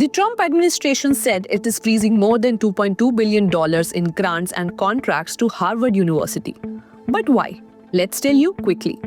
The Trump administration said it is freezing more than $2.2 billion in grants and contracts to Harvard University. But why? Let's tell you quickly.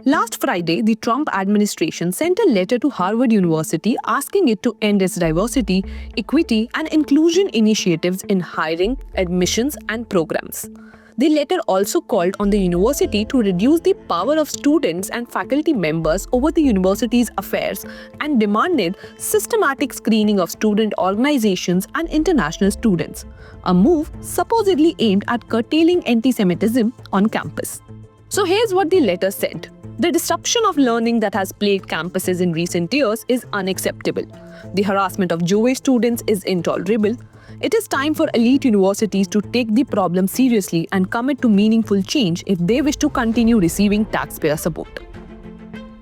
Last Friday, the Trump administration sent a letter to Harvard University asking it to end its diversity, equity, and inclusion initiatives in hiring, admissions, and programs. The letter also called on the university to reduce the power of students and faculty members over the university's affairs and demanded systematic screening of student organizations and international students, a move supposedly aimed at curtailing anti-Semitism on campus. So here's what the letter said. The disruption of learning that has plagued campuses in recent years is unacceptable. The harassment of Jewish students is intolerable. It is time for elite universities to take the problem seriously and commit to meaningful change if they wish to continue receiving taxpayer support.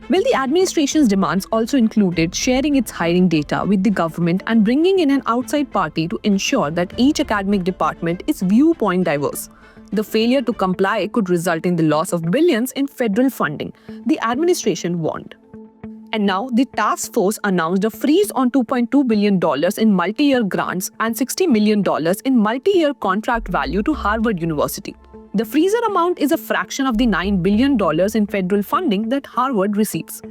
Well, the administration's demands also included sharing its hiring data with the government and bringing in an outside party to ensure that each academic department is viewpoint diverse. The failure to comply could result in the loss of billions in federal funding, the administration warned. And now, the task force announced a freeze on $2.2 billion in multi-year grants and $60 million in multi-year contract value to Harvard University. The freezer amount is a fraction of the $9 billion in federal funding that Harvard receives.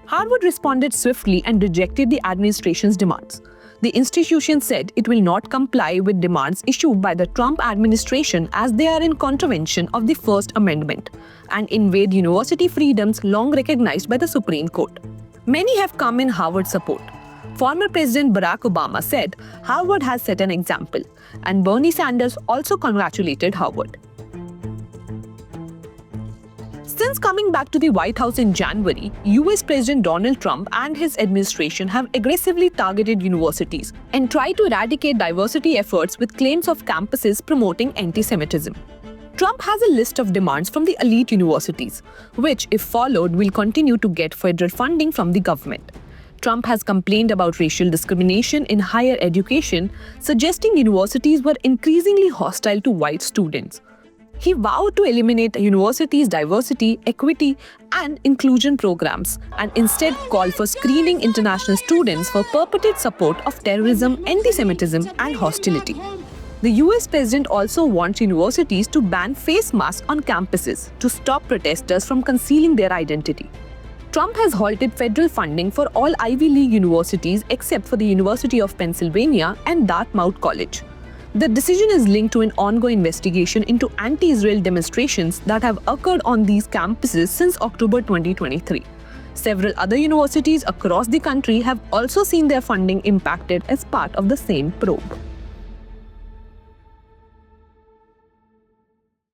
Harvard responded swiftly and rejected the administration's demands. The institution said it will not comply with demands issued by the Trump administration as they are in contravention of the First Amendment and invade university freedoms long recognized by the Supreme Court. Many have come in Harvard's support. Former President Barack Obama said Harvard has set an example, and Bernie Sanders also congratulated Harvard. Since coming back to the White House in January, US President Donald Trump and his administration have aggressively targeted universities and tried to eradicate diversity efforts with claims of campuses promoting anti-Semitism. Trump has a list of demands from the elite universities, which, if followed, will continue to get federal funding from the government. Trump has complained about racial discrimination in higher education, suggesting universities were increasingly hostile to white students. He vowed to eliminate universities' diversity, equity, and inclusion programs and instead called for screening international students for purported support of terrorism, anti-Semitism, and hostility. The US president also wants universities to ban face masks on campuses to stop protesters from concealing their identity. Trump has halted federal funding for all Ivy League universities except for the University of Pennsylvania and Dartmouth College. The decision is linked to an ongoing investigation into anti-Israel demonstrations that have occurred on these campuses since October 2023. Several other universities across the country have also seen their funding impacted as part of the same probe.